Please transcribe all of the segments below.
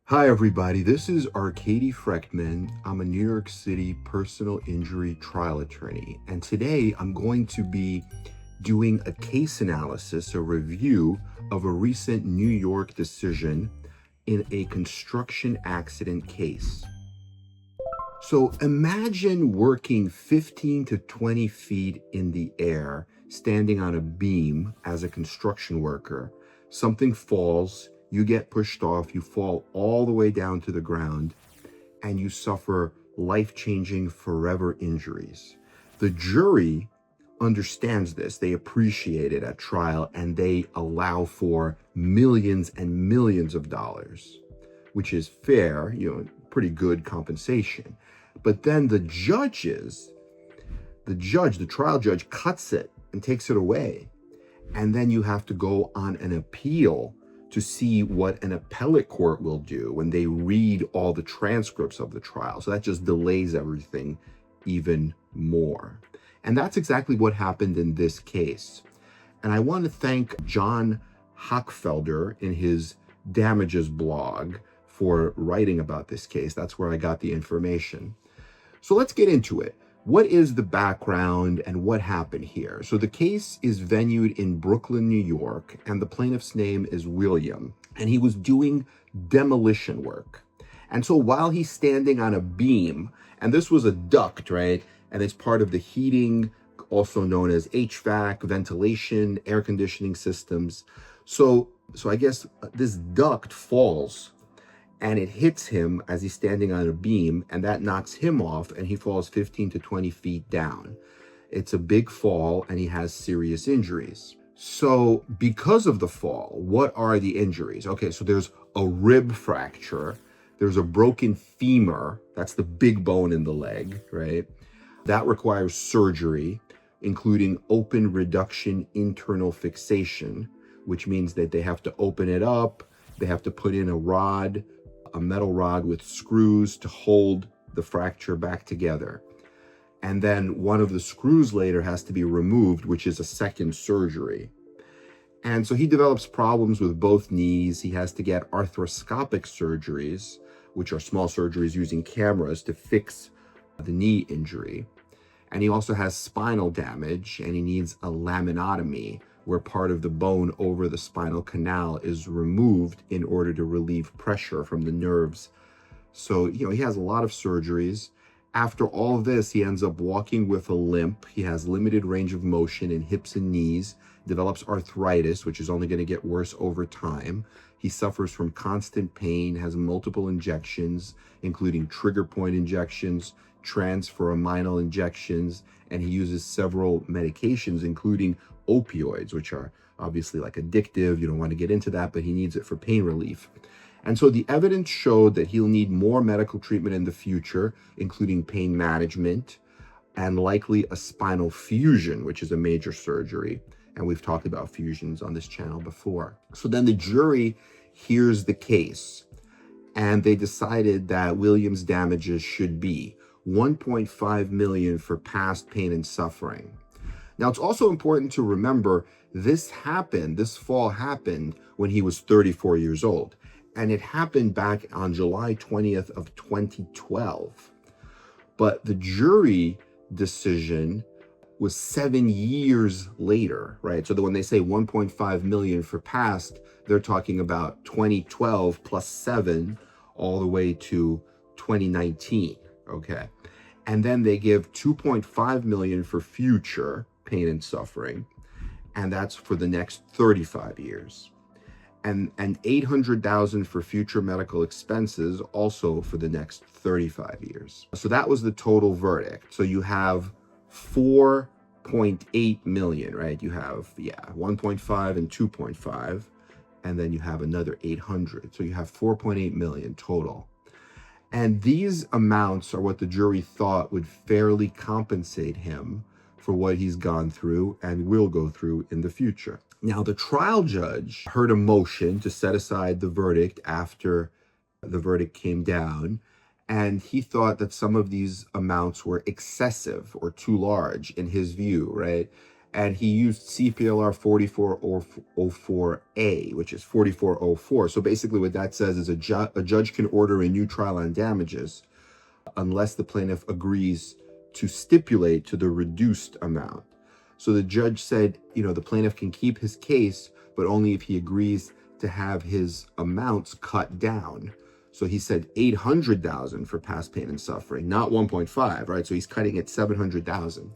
Hi, everybody. This is Arkady Frekhtman. I'm a New York City personal injury trial attorney. And today I'm going to be doing a case analysis, a review of a recent New York decision in a construction accident case. So imagine working 15 to 20 feet in the air, standing on a beam as a construction worker. Something falls, you get pushed off, you fall all the way down to the ground, and you suffer life-changing forever injuries. The jury understands this, they appreciate it at trial, and they allow for millions and millions of dollars, which is fair, pretty good compensation. But then the trial judge cuts it and takes it away. And then you have to go on an appeal to see what an appellate court will do when they read all the transcripts of the trial. So that just delays everything even more. And that's exactly what happened in this case. And I want to thank John Hochfelder in his damages blog for writing about this case. That's where I got the information. So let's get into it. What is the background and what happened here? So the case is venued in Brooklyn, New York, and the plaintiff's name is William, and he was doing demolition work. And so while he's standing on a beam, and this was a duct, right? And it's part of the heating, also known as HVAC, ventilation, air conditioning systems. So I guess this duct falls and it hits him as he's standing on a beam, and that knocks him off, and he falls 15 to 20 feet down. It's a big fall, and he has serious injuries. So because of the fall, what are the injuries? Okay, so there's a rib fracture, there's a broken femur, that's the big bone in the leg, right? That requires surgery, including open reduction internal fixation, which means that they have to open it up, they have to put in a metal rod with screws to hold the fracture back together. And then one of the screws later has to be removed, which is a second surgery. And so he develops problems with both knees. He has to get arthroscopic surgeries, which are small surgeries using cameras to fix the knee injury. And he also has spinal damage, and he needs a laminectomy, where part of the bone over the spinal canal is removed in order to relieve pressure from the nerves. So, he has a lot of surgeries. After all of this, he ends up walking with a limp. He has limited range of motion in hips and knees, develops arthritis, which is only going to get worse over time. He suffers from constant pain, has multiple injections, including trigger point injections, transforaminal injections, and he uses several medications, including opioids, which are obviously like addictive. You don't want to get into that, but he needs it for pain relief. And so the evidence showed that he'll need more medical treatment in the future, including pain management and likely a spinal fusion, which is a major surgery. And we've talked about fusions on this channel before. So then the jury hears the case, and they decided that William's damages should be $1.5 million for past pain and suffering. Now, it's also important to remember this fall happened when he was 34 years old, and it happened back on July 20th of 2012. But the jury decision was 7 years later, right? So that when they say 1.5 million for past, they're talking about 2012 plus 7 all the way to 2019, okay? And then they give 2.5 million for future pain and suffering, and that's for the next 35 years. And 800,000 for future medical expenses, also for the next 35 years. So that was the total verdict. So you have 4.8 million, right? You have 1.5 and 2.5, and then you have another 800. So you have 4.8 million total. And these amounts are what the jury thought would fairly compensate him for what he's gone through and will go through in the future. Now, the trial judge heard a motion to set aside the verdict after the verdict came down, and he thought that some of these amounts were excessive or too large in his view, right? and he used CPLR 4404A, which is 4404. So basically what that says is a judge can order a new trial on damages unless the plaintiff agrees to stipulate to the reduced amount. So the judge said, the plaintiff can keep his case, but only if he agrees to have his amounts cut down. So he said 800,000 for past pain and suffering, not 1.5, right? So he's cutting it 700,000.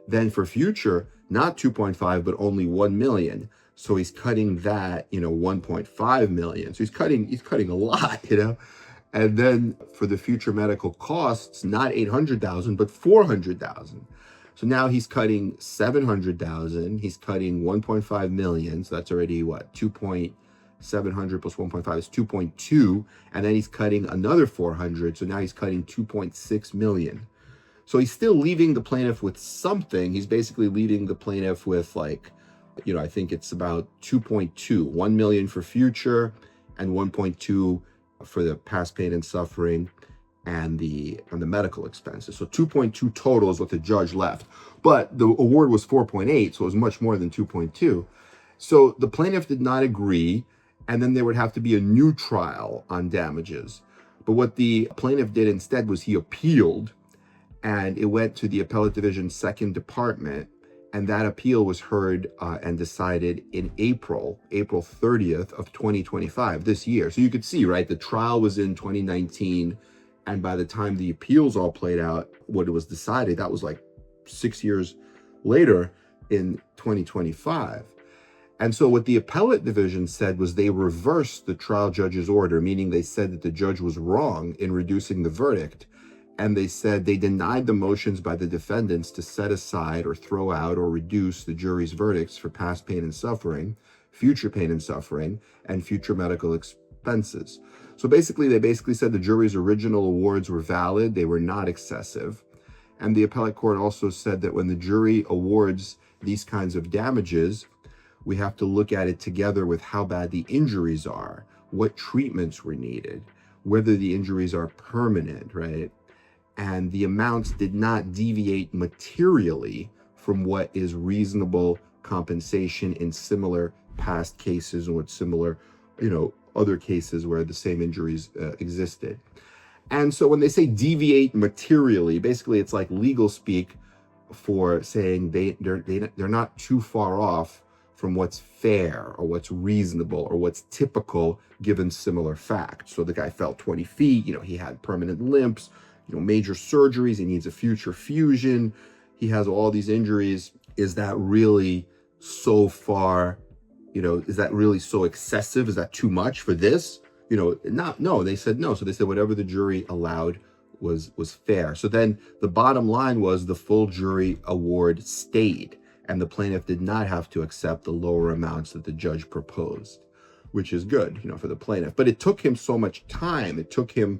Then for future, not 2.5, but only 1 million. So he's cutting that, 1.5 million. So he's cutting a lot, And then for the future medical costs, not 800,000, but 400,000. So now he's cutting 700,000. He's cutting 1.5 million. So that's already what? 2.700 plus 1.5 is 2.2. And then he's cutting another 400. So now he's cutting 2.6 million. So he's still leaving the plaintiff with something. He's basically leaving the plaintiff with I think it's about 2.2, 1 million for future and 1.2 for the past pain and suffering and the medical expenses. So 2.2 total is what the judge left. But the award was 4.8, so it was much more than 2.2. So the plaintiff did not agree, and then there would have to be a new trial on damages. But what the plaintiff did instead was he appealed, and it went to the Appellate Division Second Department, and that appeal was heard and decided in April 30th of 2025, this year. So you could see, right, the trial was in 2019, and by the time the appeals all played out, what it was decided, that was like 6 years later in 2025. And so what the Appellate Division said was they reversed the trial judge's order, meaning they said that the judge was wrong in reducing the verdict. And they said they denied the motions by the defendants to set aside or throw out or reduce the jury's verdicts for past pain and suffering, future pain and suffering, and future medical expenses. So they said the jury's original awards were valid, they were not excessive. And the appellate court also said that when the jury awards these kinds of damages, we have to look at it together with how bad the injuries are, what treatments were needed, whether the injuries are permanent, right? And the amounts did not deviate materially from what is reasonable compensation in similar past cases and with similar, other cases where the same injuries existed. And so when they say deviate materially, basically it's like legal speak for saying they're not too far off from what's fair or what's reasonable or what's typical given similar facts. So the guy fell 20 feet, he had permanent limps, major surgeries, he needs a future fusion, he has all these injuries. Is that really so far, is that really so excessive? Is that too much for this? No, they said no. So they said whatever the jury allowed was fair. So then the bottom line was the full jury award stayed, and the plaintiff did not have to accept the lower amounts that the judge proposed, which is good, for the plaintiff. But it took him so much time. It took him,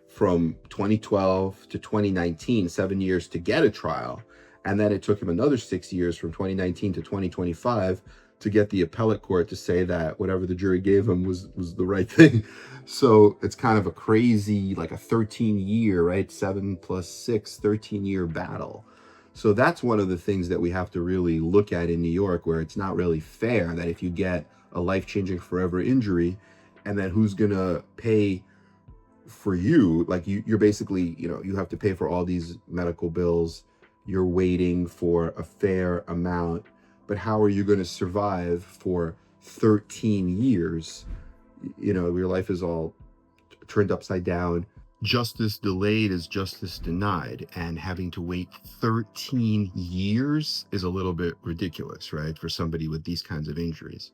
from 2012 to 2019, 7 years to get a trial. And then it took him another 6 years from 2019 to 2025 to get the appellate court to say that whatever the jury gave him was the right thing. So it's kind of a crazy, like a 13-year, right? 7 plus 6, 13-year battle. So that's one of the things that we have to really look at in New York, where it's not really fair that if you get a life-changing forever injury, and then who's going to pay for you? Like you're basically, you have to pay for all these medical bills. You're waiting for a fair amount, but how are you going to survive for 13 years? Your life is all turned upside down. Justice delayed is justice denied, and having to wait 13 years is a little bit ridiculous, right? For somebody with these kinds of injuries.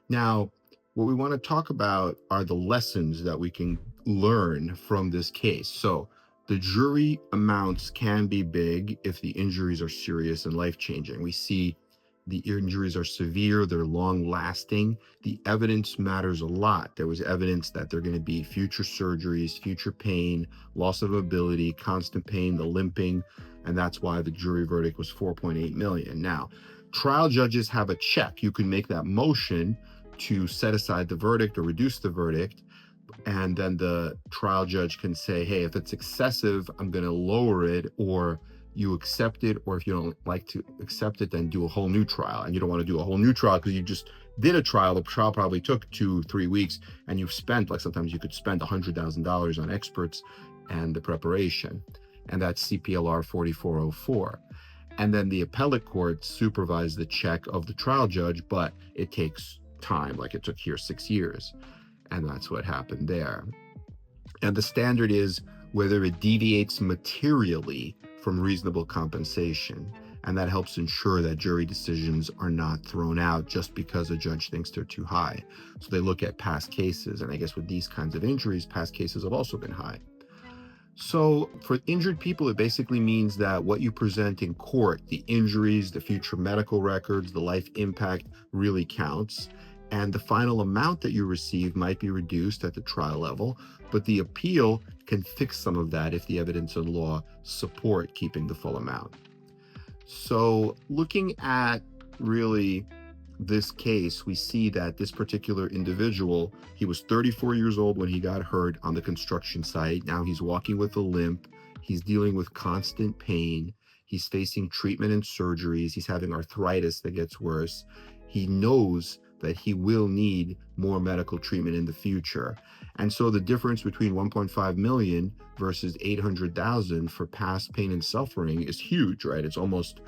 Now, what we want to talk about are the lessons that we can learn from this case. So the jury amounts can be big if the injuries are serious and life-changing. We see the injuries are severe, they're long-lasting. The evidence matters a lot. There was evidence that there are going to be future surgeries, future pain, loss of ability, constant pain, the limping, and that's why the jury verdict was 4.8 million. Now, trial judges have a check. You can make that motion to set aside the verdict or reduce the verdict, and then the trial judge can say, hey, if it's excessive, I'm going to lower it, or you accept it, or if you don't like to accept it, then do a whole new trial. And you don't want to do a whole new trial because you just did a trial. The trial probably took 2-3 weeks, and you've spent, like sometimes you could spend $100,000 on experts and the preparation. And that's CPLR 4404. And then the appellate court supervised the check of the trial judge, but it takes time, like it took here 6 years. And that's what happened there. And the standard is whether it deviates materially from reasonable compensation. And that helps ensure that jury decisions are not thrown out just because a judge thinks they're too high. So they look at past cases. And I guess with these kinds of injuries, past cases have also been high. So for injured people, it basically means that what you present in court, the injuries, the future medical records, the life impact really counts. And the final amount that you receive might be reduced at the trial level, but the appeal can fix some of that if the evidence and law support keeping the full amount. So looking at really this case, we see that this particular individual, he was 34 years old when he got hurt on the construction site. Now he's walking with a limp. He's dealing with constant pain. He's facing treatment and surgeries. He's having arthritis that gets worse. He knows that he will need more medical treatment in the future. And so the difference between 1.5 million versus 800,000 for past pain and suffering is huge, right? It's almost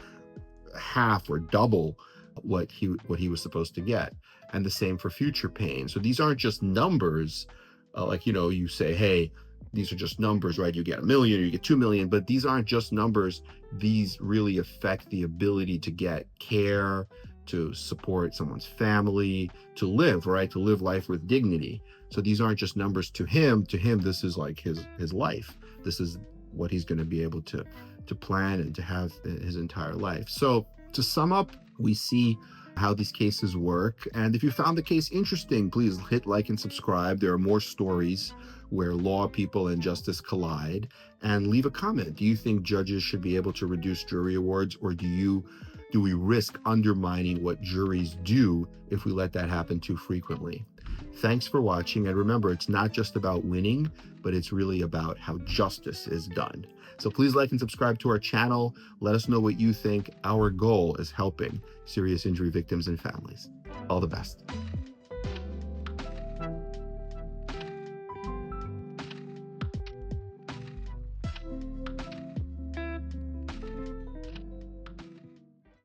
half or double what he was supposed to get. And the same for future pain. So these aren't just numbers, like, you say, hey, these are just numbers, right? You get 1 million or you get 2 million, but these aren't just numbers. These really affect the ability to get care, to support someone's family, to live, right? To live life with dignity. So these aren't just numbers to him. To him, this is like his life. This is what he's going to be able to plan and to have his entire life. So to sum up, we see how these cases work. And if you found the case interesting, please hit like and subscribe. There are more stories where law, people, and justice collide. And leave a comment. Do you think judges should be able to reduce jury awards, or do we risk undermining what juries do if we let that happen too frequently? Thanks for watching. And remember, it's not just about winning, but it's really about how justice is done. So please like and subscribe to our channel. Let us know what you think. Our goal is helping serious injury victims and families. All the best.